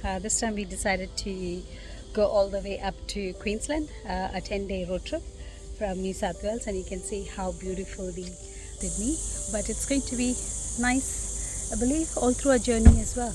This time we decided to go all the way up to Queensland, a 10-day road trip from New South Wales, and you can see how beautiful the Sydney. But it's going to be nice, I believe, all through our journey as well.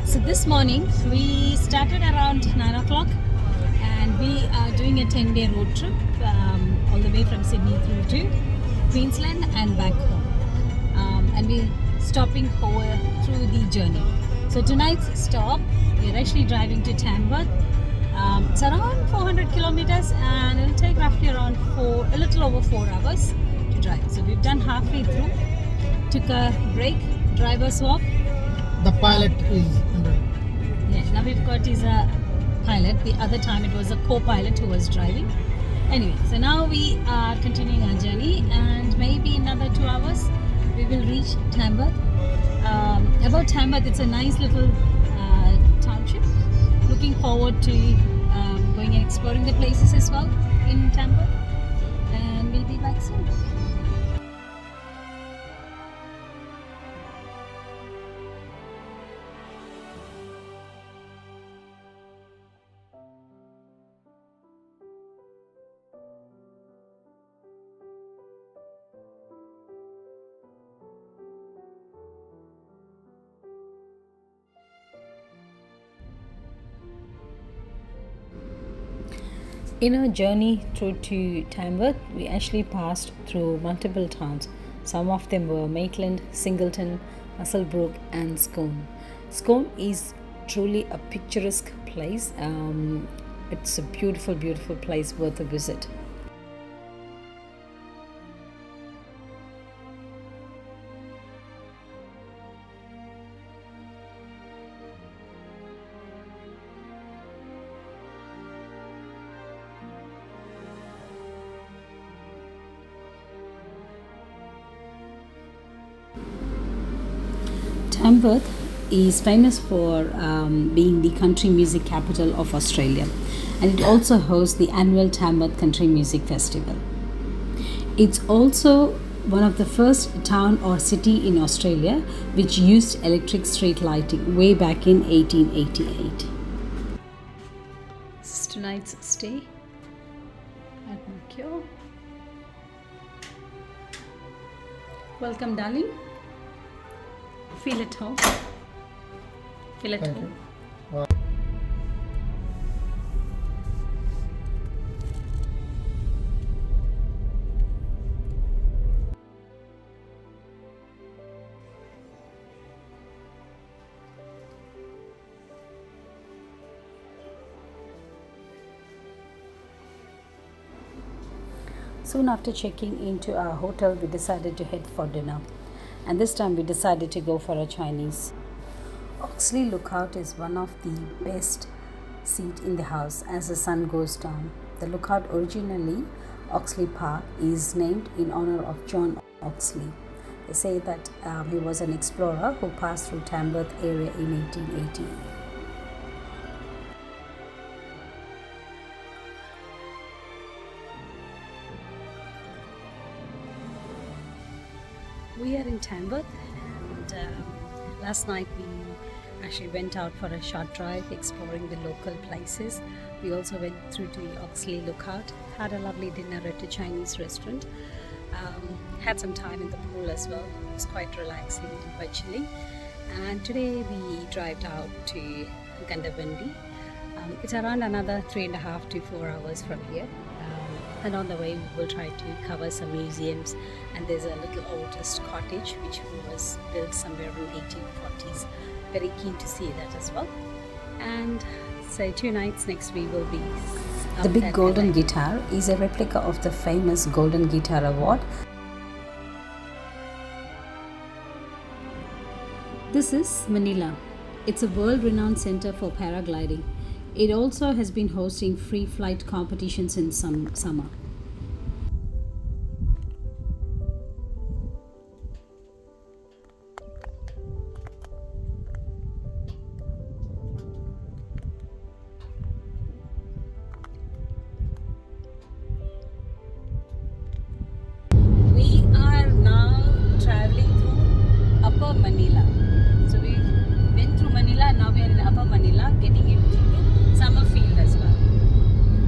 So this morning we started around 9 o'clock and we are doing a 10-day road trip all the way from Sydney through to Queensland and back home. And we're stopping over through the journey. So tonight's stop, we're actually driving to Tamworth. It's around 400 kilometers and it'll take roughly around a little over 4 hours to drive. So we've done halfway through, took a break, driver swap. The pilot is under. Yeah, now we've got is a pilot. The other time it was a co-pilot who was driving. Anyway, so now we are continuing our journey and maybe another 2 hours we will reach Tamworth. About Tamworth, it's a nice little township. Looking forward to going and exploring the places as well in Tamworth, and we'll be back soon. In our journey through to Tamworth, we actually passed through multiple towns. Some of them were Maitland, Singleton, Musselbrook and Scone. Scone is truly a picturesque place. It's a beautiful, beautiful place worth a visit. Tamworth is famous for being the country music capital of Australia, and it also hosts the annual Tamworth Country Music Festival. It's also one of the first town or city in Australia which used electric street lighting way back in 1888. This is tonight's stay at Macchio. Welcome, darling. Feel at home. Feel at Thank home. you. Soon after checking into our hotel, we decided to head for dinner. And this time we decided to go for a Chinese. Oxley Lookout is one of the best seat in the house as the sun goes down. The lookout, originally Oxley Park, is named in honor of John Oxley. They say that he was an explorer who passed through Tamworth area in 1880. We are in Tamworth, and last night we actually went out for a short drive exploring the local places. We also went through to the Oxley Lookout, had a lovely dinner at a Chinese restaurant, had some time in the pool as well. It was quite relaxing and quite chilling. And today we drive out to Gundabandi. It's around another 3.5 to 4 hours from here. And on the way we will try to cover some museums, and there's a little oldest cottage which was built somewhere in 1840s. Very keen to see that as well. And so 2 nights next we will be The big golden guitar is a replica of the famous Golden Guitar Award This is Manila. It's a world-renowned center for paragliding. It also has been hosting free flight competitions in summer. We are now traveling through Upper Manila. So we went through Manila and now we are in Upper Manila, getting into the Summerfield as well.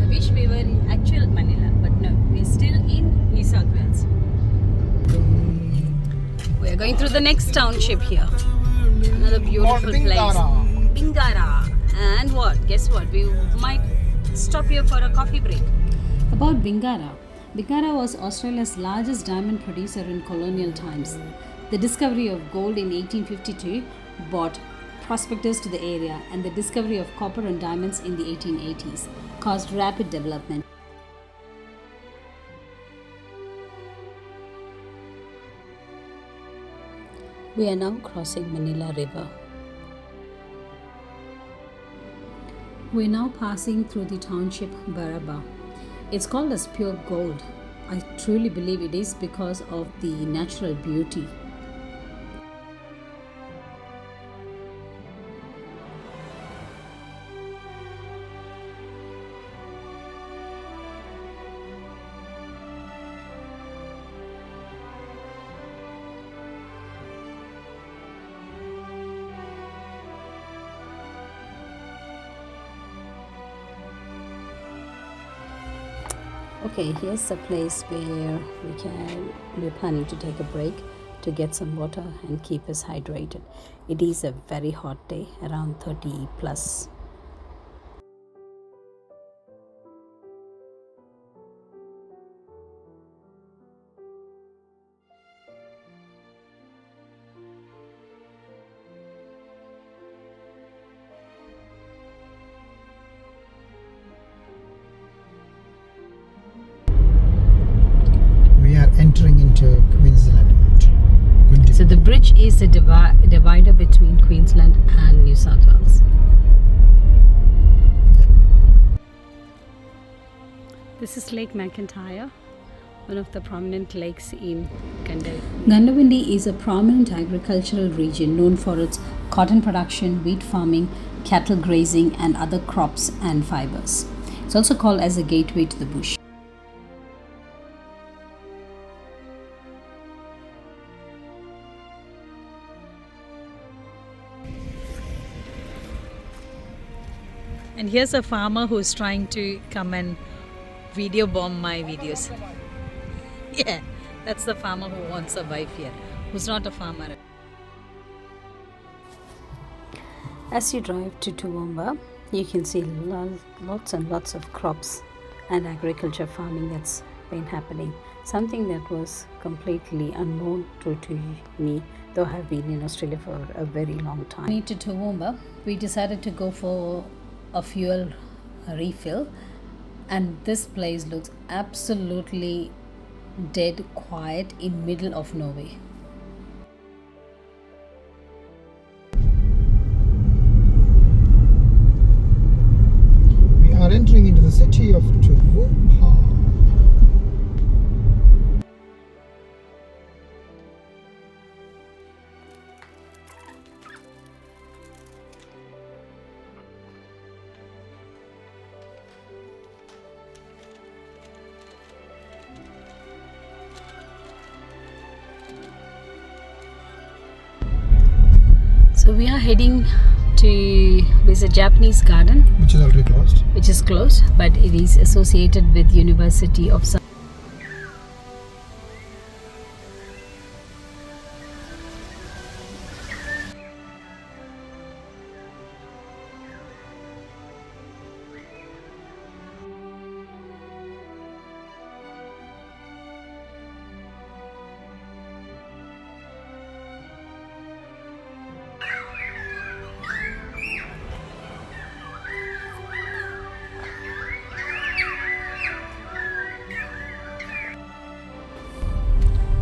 I wish we were in actual Manila, but no, we are still in New South Wales. We are going through the next township here. Another beautiful place. Bingara. And what? Guess what? We might stop here for a coffee break. About Bingara. Bingara was Australia's largest diamond producer in colonial times. The discovery of gold in 1852 brought prospectors to the area, and the discovery of copper and diamonds in the 1880s caused rapid development. We are now crossing Manila River. We're now passing through the township Baraba. It's called as pure gold. I truly believe it is because of the natural beauty. Okay, here's a place where we're planning to take a break to get some water and keep us hydrated. It is a very hot day, around 30 plus. We are entering into Queensland. So the bridge is a divider between Queensland and New South Wales. This is Lake McIntyre, one of the prominent lakes in Gundawindi. Gundawindi is a prominent agricultural region known for its cotton production, wheat farming, cattle grazing, and other crops and fibers. It's also called as a gateway to the bush. And here's a farmer who's trying to come and video bomb my videos. Yeah, that's the farmer who wants a wife here, who's not a farmer. As you drive to Toowoomba, you can see lots and lots of crops and agriculture farming that's been happening. Something that was completely unknown to me, though I've been in Australia for a very long time. Need to Toowoomba, we decided to go for a fuel refill, and this place looks absolutely dead quiet in middle of nowhere. We are entering into the city of Toowoomba. So we are heading to visit Japanese garden, Which is already closed. which is closed, but it is associated with University of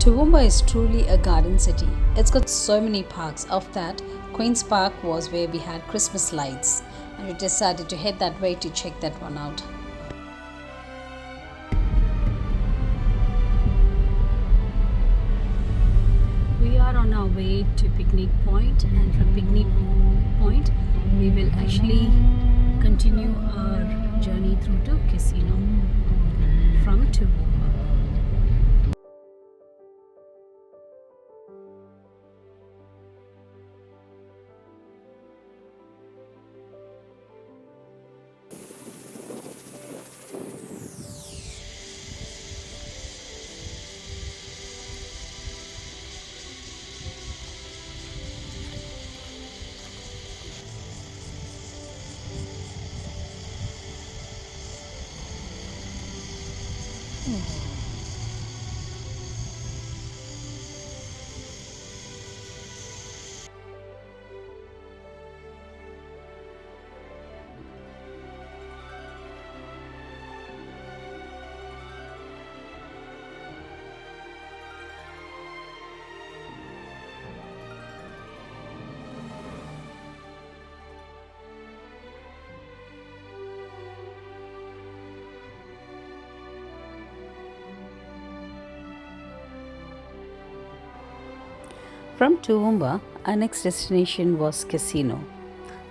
Toowoomba is truly a garden city. It's got so many parks. Of that, Queen's Park was where we had Christmas lights, and we decided to head that way to check that one out. We are on our way to Picnic Point, and from Picnic Point we will actually continue our journey through to Casino from Toowoomba. From Toowoomba, our next destination was Casino,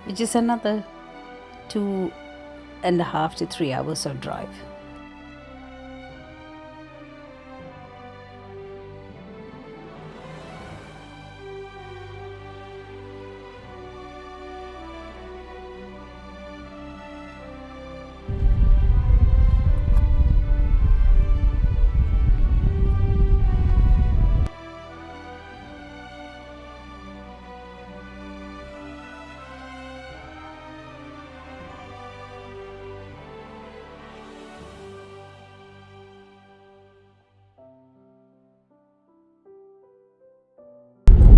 which is another 2.5 to 3 hours of drive.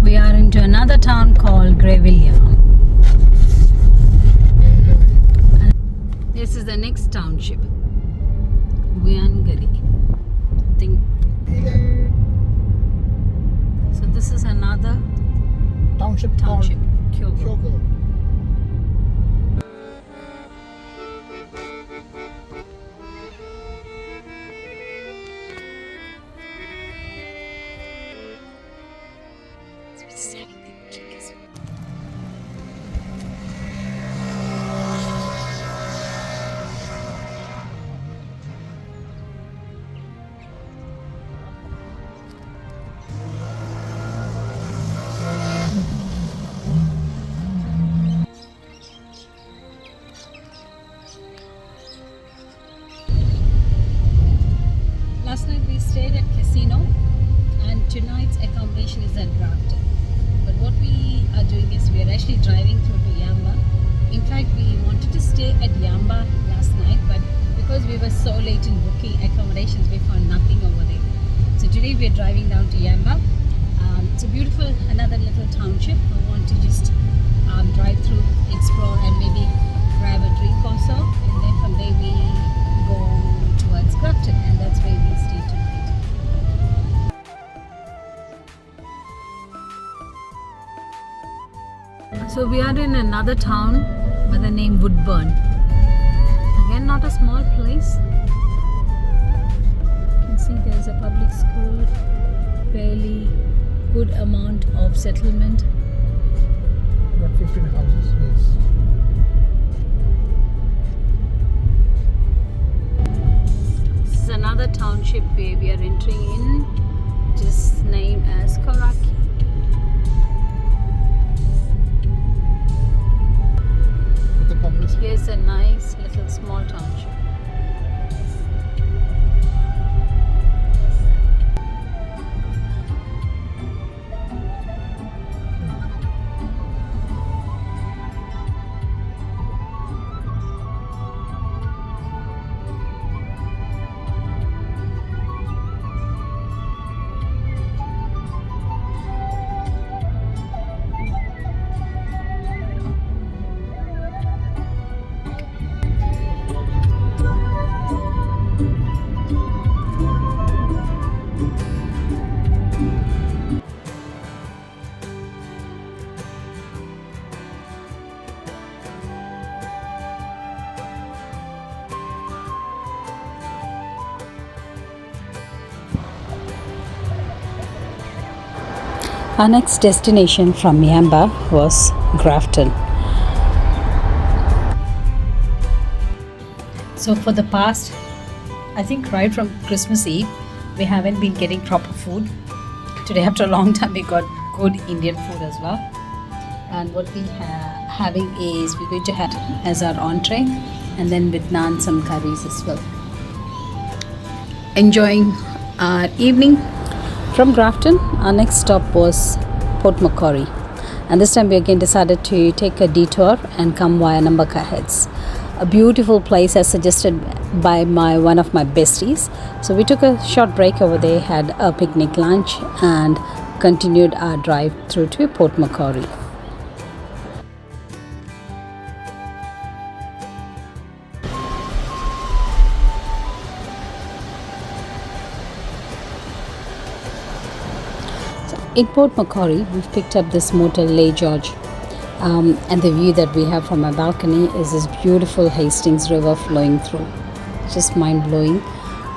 We are into another town called Grevillea. This is the next township, Wiangari. So this is another Township township, called Kyogo. Kyogo. Last night we stayed at Casino, and tonight's accommodation is at Grafton. But what we are doing is we are actually driving through to Yamba. In fact, we wanted to stay at Yamba last night, but because we were so late in booking accommodations, we found nothing over there. So today we are driving down to Yamba. It's a beautiful, another little township. I want to just drive through, explore, and maybe grab a drink or so. And then from there we go towards Grafton, and that's where we stay tonight. So we are in another town by the name Woodburn. Again, not a small place. You can see there's a public school, fairly good amount of settlement. About 15 houses, yes. This is another township where we are entering in, just named as Koraki. With the public school. Here's a nice little small township. Our next destination from Yamba was Grafton. So for the past, I think right from Christmas Eve, we haven't been getting proper food. Today after a long time we got good Indian food as well. And what we having is we're going to have as our entree, and then with naan some curries as well. Enjoying our evening. From Grafton, our next stop was Port Macquarie. And this time we again decided to take a detour and come via Nambaka Heads. A beautiful place as suggested by one of my besties. So we took a short break over there, had a picnic lunch and continued our drive through to Port Macquarie. In Port Macquarie, we've picked up this motel Lay George, and the view that we have from my balcony is this beautiful Hastings River flowing through. Just mind-blowing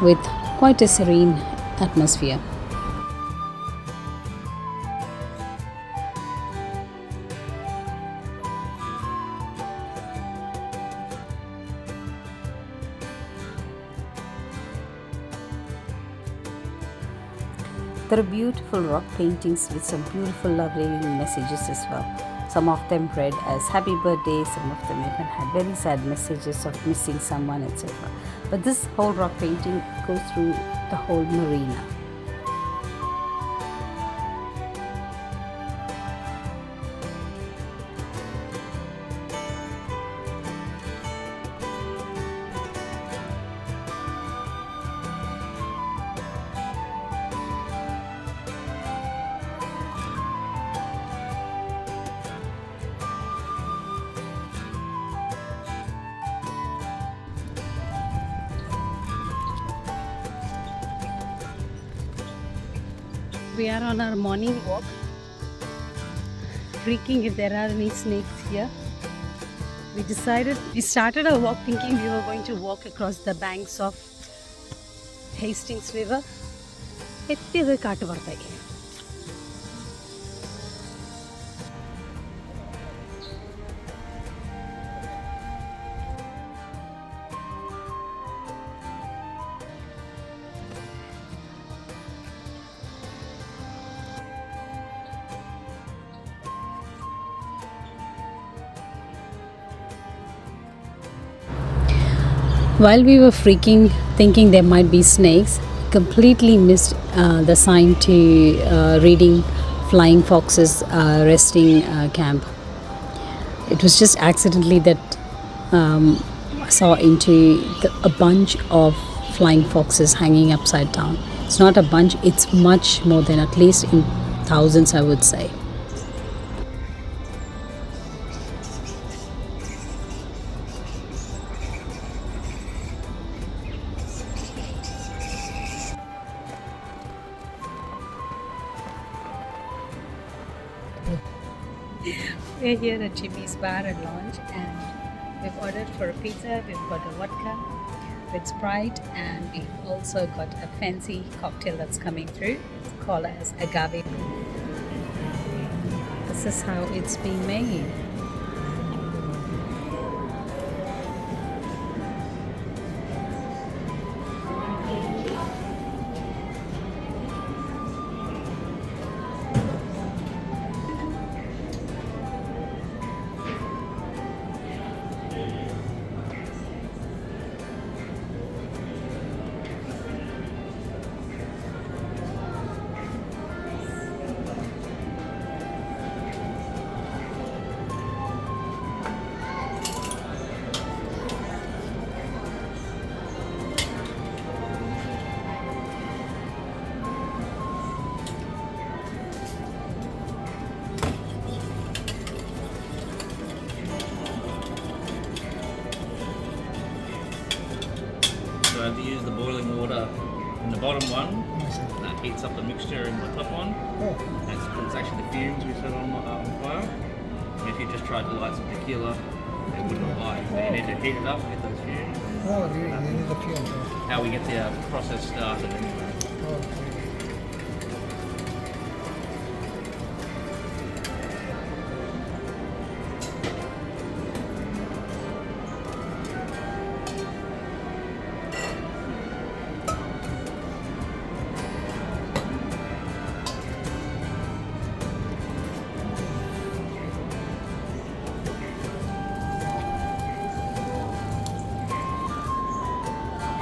with quite a serene atmosphere. There are beautiful rock paintings with some beautiful, lovely messages as well. Some of them read as happy birthday, some of them even had very sad messages of missing someone, etc. But this whole rock painting goes through the whole marina. We are on our morning walk, freaking if there are any snakes here. We started our walk thinking we were going to walk across the banks of Hastings River. എത്തിയത് കാട്ടുപുറത്തായി. While we were freaking, thinking there might be snakes, completely missed the sign to reading Flying Fox's resting camp. It was just accidentally that I saw into a bunch of flying foxes hanging upside down. It's not a bunch, it's much more than at least in thousands, I would say. We're here at Jimmy's Bar and Lounge, and we've ordered for a pizza. We've got a vodka with Sprite, and we've also got a fancy cocktail that's coming through. It's called as agave. This is how it's being made. So I have to use the boiling water in the bottom one, that heats up the mixture in the top one. It's actually the fumes we set on fire. And if you just tried to light some tequila, it wouldn't light. So you need to heat it up, get those fumes. Oh, really? You need the fuel. How we get the process started anyway. Okay.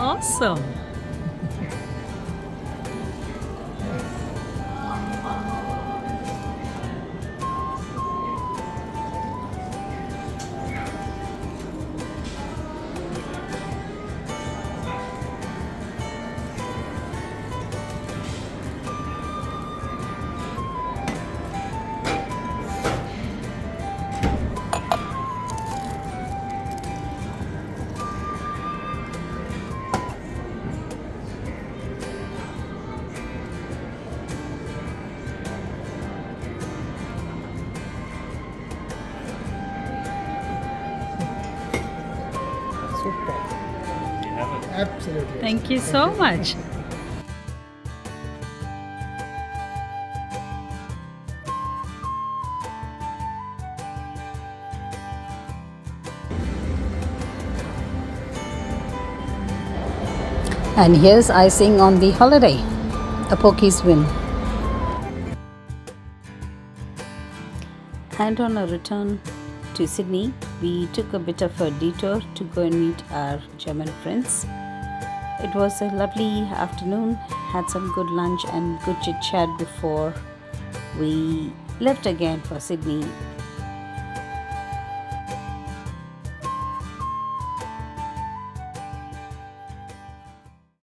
awesome. Super. You have it. Absolutely. Thank you so much. And here's icing on the holiday. The Pokies win. And on a return to Sydney, we took a bit of a detour to go and meet our German friends. It was a lovely afternoon, had some good lunch and good chit chat before we left again for Sydney